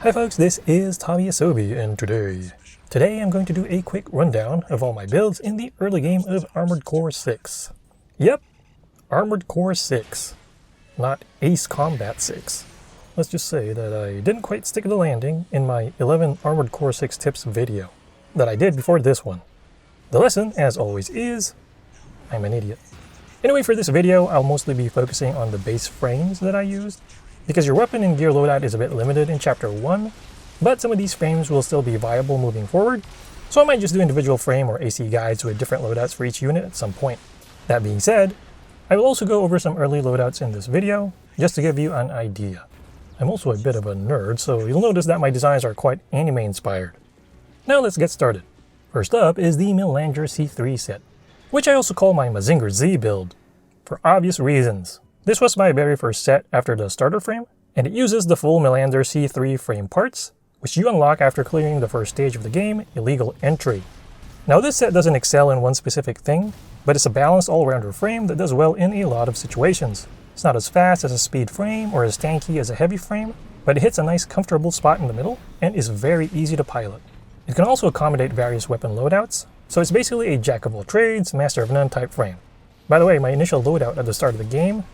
Hi folks, this is Tommy Asobi, and today I'm going to do a quick rundown of all my builds in the early game of Armored Core 6. Yep, Armored Core 6, not Ace Combat 6. Let's just say that I didn't quite stick the landing in my 11 Armored Core 6 tips video that I did before this one. The lesson, as always, is I'm an idiot. Anyway, for this video, I'll mostly be focusing on the base frames that I used, because your weapon and gear loadout is a bit limited in Chapter 1, but some of these frames will still be viable moving forward, so I might just do individual frame or AC guides with different loadouts for each unit at some point. That being said, I will also go over some early loadouts in this video, just to give you an idea. I'm also a bit of a nerd, so you'll notice that my designs are quite anime inspired. Now let's get started. First up is the Melander Z set, which I also call my Mazinger Z build, for obvious reasons. This was my very first set after the starter frame, and it uses the full Melander Z frame parts, which you unlock after clearing the first stage of the game, Illegal Entry. Now this set doesn't excel in one specific thing, but it's a balanced all-rounder frame that does well in a lot of situations. It's not as fast as a speed frame or as tanky as a heavy frame, but it hits a nice comfortable spot in the middle and is very easy to pilot. It can also accommodate various weapon loadouts, so it's basically a jack of all trades, master of none type frame. By the way, my initial loadout at the start of the game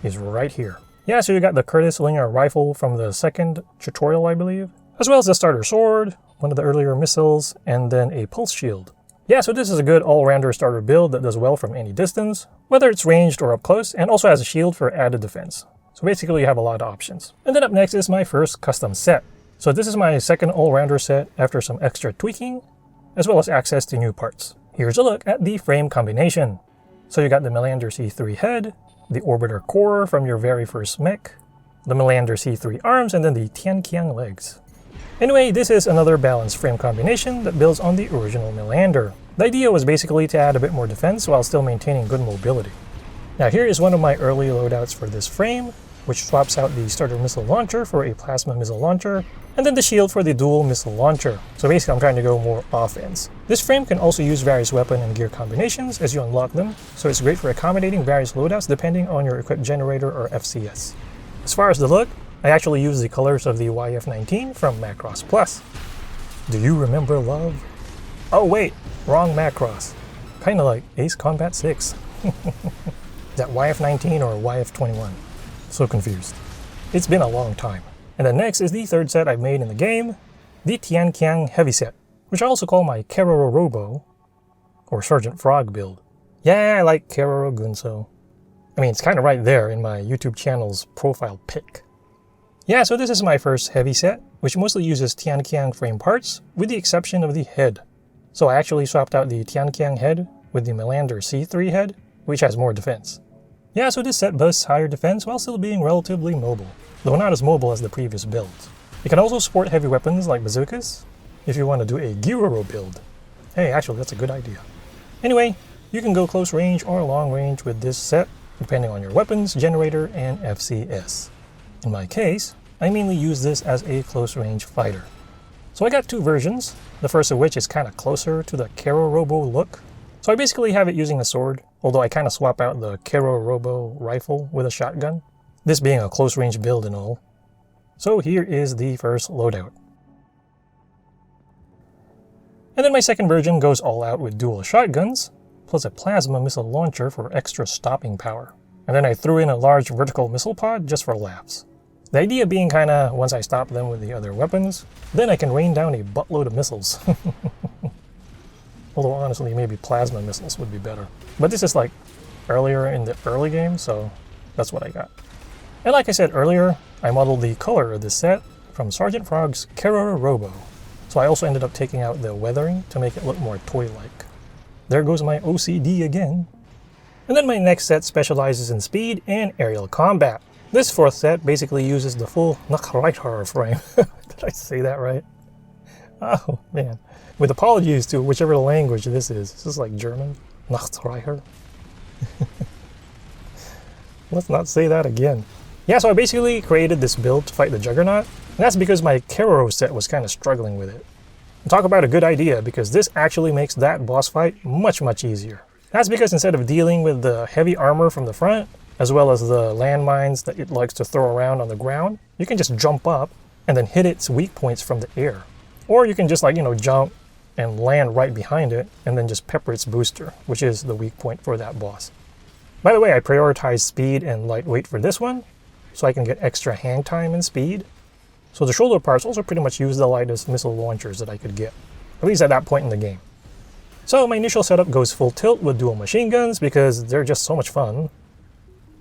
is right here. Yeah, so you got the Curtis Linear rifle from the second tutorial, I believe, as well as the starter sword, one of the earlier missiles, and then a pulse shield. Yeah, so this is a good all-rounder starter build that does well from any distance, whether it's ranged or up close, and also has a shield for added defense. So basically you have a lot of options. And then up next is my first custom set. So this is my second all-rounder set after some extra tweaking, as well as access to new parts. Here's a look at the frame combination. So you got the Melander Z head, the Orbiter core from your very first mech, the Melander Z arms, and then the Tianqiang legs. Anyway, this is another balanced frame combination that builds on the original Melander. The idea was basically to add a bit more defense while still maintaining good mobility. Now here is one of my early loadouts for this frame, which swaps out the starter missile launcher for a plasma missile launcher, and then the shield for the dual missile launcher. So basically I'm trying to go more offense. This frame can also use various weapon and gear combinations as you unlock them, so it's great for accommodating various loadouts depending on your equipped generator or FCS. As far as the look, I actually use the colors of the YF-19 from Macross Plus. Do you remember love? Oh wait, wrong Macross. Kinda like Ace Combat 6. Is that YF-19 or YF-21? So confused. It's been a long time. And then next is the third set I've made in the game, the Tianqiang Heavy set, which I also call my Keroro Robo, or Sergeant Frog build. Yeah, I like Keroro Gunso. I mean, it's kind of right there in my YouTube channel's profile pic. Yeah, so this is my first heavy set, which mostly uses Tianqiang frame parts, with the exception of the head. So I actually swapped out the Tianqiang head with the Melander Z head, which has more defense. Yeah, so this set boasts higher defense while still being relatively mobile, though not as mobile as the previous builds. It can also support heavy weapons like bazookas, if you want to do a Keroro build. Hey, actually that's a good idea. Anyway, you can go close range or long range with this set, depending on your weapons, generator, and FCS. In my case, I mainly use this as a close range fighter. So I got two versions, the first of which is kind of closer to the Keroro Robo look. So I basically have it using a sword, although I kind of swap out the Keroro Robo rifle with a shotgun, this being a close range build and all. So here is the first loadout. And then my second version goes all out with dual shotguns, plus a plasma missile launcher for extra stopping power. And then I threw in a large vertical missile pod just for laughs. The idea being kinda, once I stop them with the other weapons, then I can rain down a buttload of missiles. Although honestly, maybe plasma missiles would be better. But this is like earlier in the early game, so that's what I got. And like I said earlier, I modeled the color of this set from Sergeant Frog's Keroro Robo. So I also ended up taking out the weathering to make it look more toy-like. There goes my OCD again. And then my next set specializes in speed and aerial combat. This fourth set basically uses the full Nachreiter frame. Did I say that right? Oh man. With apologies to whichever language this is. Is this like German? Nachreiter? Let's not say that again. Yeah, so I basically created this build to fight the Juggernaut, and that's because my Keroro set was kind of struggling with it. And talk about a good idea, because this actually makes that boss fight much easier. That's because instead of dealing with the heavy armor from the front, as well as the landmines that it likes to throw around on the ground, you can just jump up and then hit its weak points from the air. Or you can just like, jump and land right behind it and then just pepper its booster, which is the weak point for that boss. By the way, I prioritize speed and lightweight for this one, so I can get extra hang time and speed. So the shoulder parts also pretty much use the lightest missile launchers that I could get, at least at that point in the game. So my initial setup goes full tilt with dual machine guns because they're just so much fun,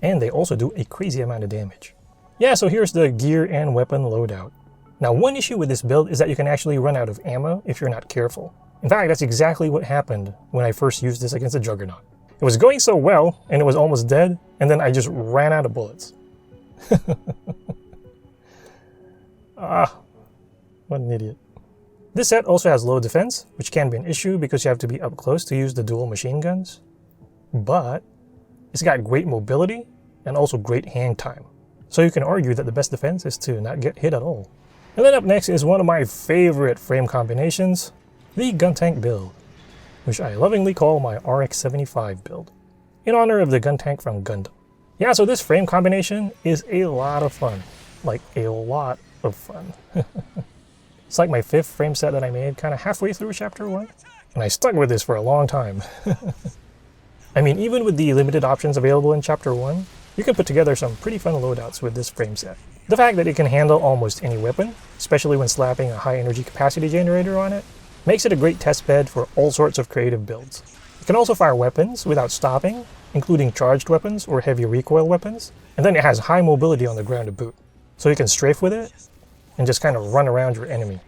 and they also do a crazy amount of damage. Yeah, so here's the gear and weapon loadout. Now, one issue with this build is that you can actually run out of ammo if you're not careful. In fact, that's exactly what happened when I first used this against the Juggernaut. It was going so well, and it was almost dead, and then I just ran out of bullets. What an idiot. This set also has low defense, which can be an issue because you have to be up close to use the dual machine guns. But it's got great mobility and also great hang time. So you can argue that the best defense is to not get hit at all. And then up next is one of my favorite frame combinations, the Guntank build, which I lovingly call my RX-75 build, in honor of the Guntank from Gundam. Yeah, so this frame combination is a lot of fun. Like, a lot of fun. It's like my 5th frame set that I made kind of halfway through Chapter 1, and I stuck with this for a long time. I mean, even with the limited options available in Chapter 1, you can put together some pretty fun loadouts with this frame set. The fact that it can handle almost any weapon, especially when slapping a high energy capacity generator on it, makes it a great test bed for all sorts of creative builds. It can also fire weapons without stopping, including charged weapons or heavy recoil weapons, and then it has high mobility on the ground to boot, so you can strafe with it and just kind of run around your enemy.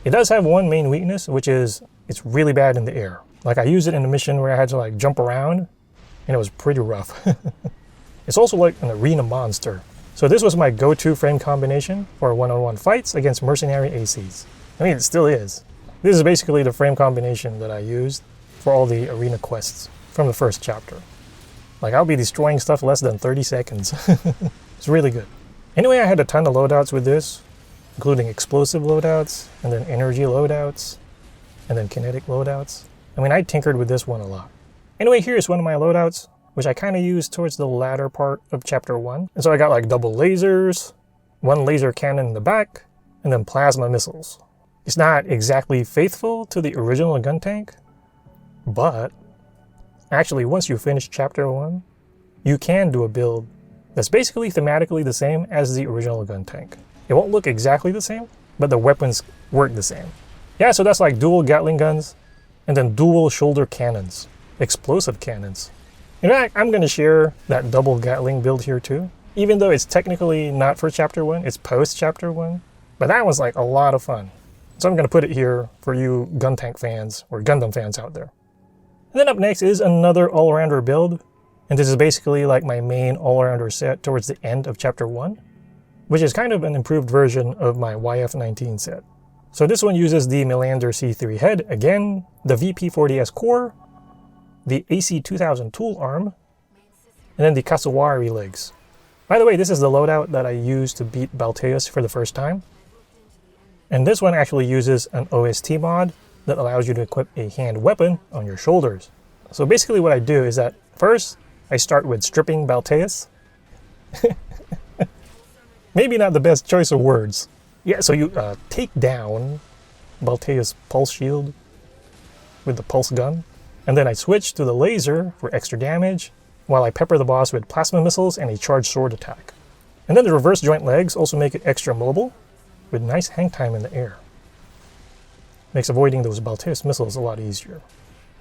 It does have one main weakness, which is it's really bad in the air. Like, I used it in a mission where I had to like jump around, and it was pretty rough. It's also like an arena monster. So this was my go-to frame combination for one-on-one fights against mercenary ACs. I mean, it still is. This is basically the frame combination that I used for all the arena quests from the first chapter. Like, I'll be destroying stuff less than 30 seconds. It's really good. Anyway, I had a ton of loadouts with this, including explosive loadouts, and then energy loadouts, and then kinetic loadouts. I mean, I tinkered with this one a lot. Anyway, here's one of my loadouts, which I kind of used towards the latter part of Chapter 1. And so I got like double lasers, one laser cannon in the back, and then plasma missiles. It's not exactly faithful to the original Guntank, but actually once you finish Chapter 1, you can do a build that's basically thematically the same as the original Guntank. It won't look exactly the same, but the weapons work the same. Yeah, so that's like dual Gatling guns, and then dual shoulder cannons, explosive cannons. In fact, I'm going to share that double Gatling build here too, even though it's technically not for Chapter 1, it's post Chapter 1, but that was like a lot of fun. So I'm going to put it here for you Guntank fans or Gundam fans out there. And then up next is another all-arounder build, and this is basically like my main all-arounder set towards the end of Chapter 1, which is kind of an improved version of my YF-19 set. So this one uses the Melander C3 head again, the VP-40S core, the AC-2000 tool arm, and then the Kasawari legs. By the way, this is the loadout that I used to beat Balteus for the first time. And this one actually uses an OST mod that allows you to equip a hand weapon on your shoulders. So basically what I do is that first, I start with stripping Balteus. Maybe not the best choice of words. Yeah, so you take down Balteus' pulse shield with the pulse gun. And then I switch to the laser for extra damage, while I pepper the boss with plasma missiles and a charged sword attack. And then the reverse joint legs also make it extra mobile, with nice hang time in the air. Makes avoiding those Balteus missiles a lot easier.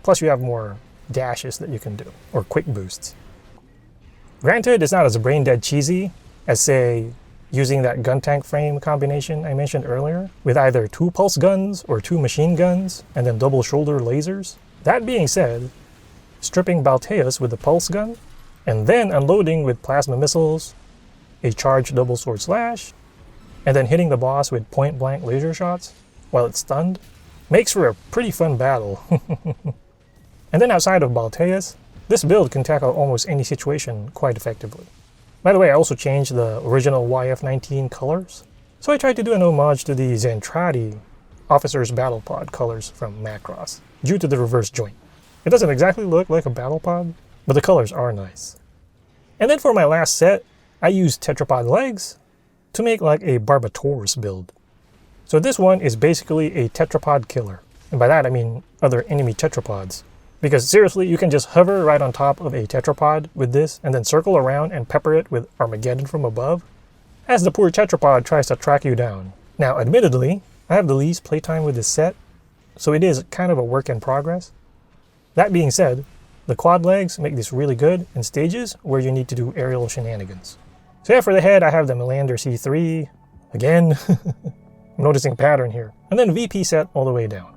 Plus you have more dashes that you can do, or quick boosts. Granted, it's not as brain-dead cheesy as, say, using that Guntank frame combination I mentioned earlier, with either 2 pulse guns or 2 machine guns, and then double shoulder lasers. That being said, stripping Balteus with the pulse gun, and then unloading with plasma missiles, a charged double sword slash, and then hitting the boss with point-blank laser shots while it's stunned, makes for a pretty fun battle. And then outside of Balteus, this build can tackle almost any situation quite effectively. By the way, I also changed the original YF-19 colors, so I tried to do an homage to the Zentraedi Officer's Battle Pod colors from Macross, due to the reverse joint. It doesn't exactly look like a battle pod, but the colors are nice. And then for my last set, I used Tetrapod legs to make like a Barbataurus build. So this one is basically a tetrapod killer. And by that I mean other enemy tetrapods. Because seriously, you can just hover right on top of a tetrapod with this and then circle around and pepper it with Armageddon from above as the poor tetrapod tries to track you down. Now admittedly, I have the least playtime with this set, so it is kind of a work in progress. That being said, the quad legs make this really good in stages where you need to do aerial shenanigans. So yeah, for the head I have the Melander Z3, again, I'm noticing a pattern here, and then VP set all the way down.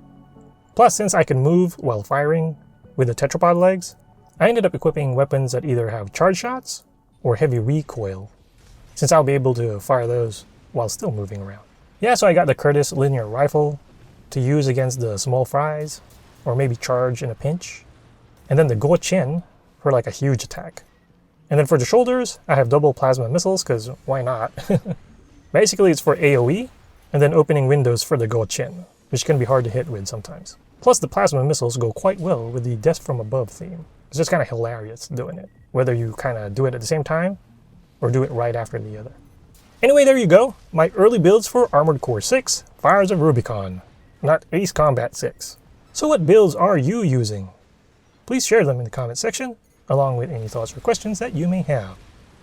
Plus, since I can move while firing with the tetrapod legs, I ended up equipping weapons that either have charge shots or heavy recoil, since I'll be able to fire those while still moving around. Yeah, so I got the Curtis linear rifle to use against the small fries, or maybe charge in a pinch. And then the Go-Chin for like a huge attack. And then for the shoulders, I have double plasma missiles, because why not? Basically it's for AoE, and then opening windows for the Go-Chin, which can be hard to hit with sometimes. Plus the plasma missiles go quite well with the Death from Above theme. It's just kind of hilarious doing it, whether you kind of do it at the same time, or do it right after the other. Anyway, there you go, my early builds for Armored Core 6, Fires of Rubicon, not Ace Combat 6. So what builds are you using? Please share them in the comment section, along with any thoughts or questions that you may have.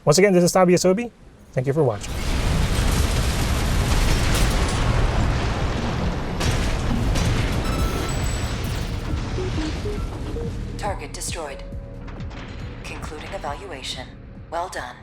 Once again, this is Tabi. Thank you for watching. Target destroyed. Concluding evaluation. Well done.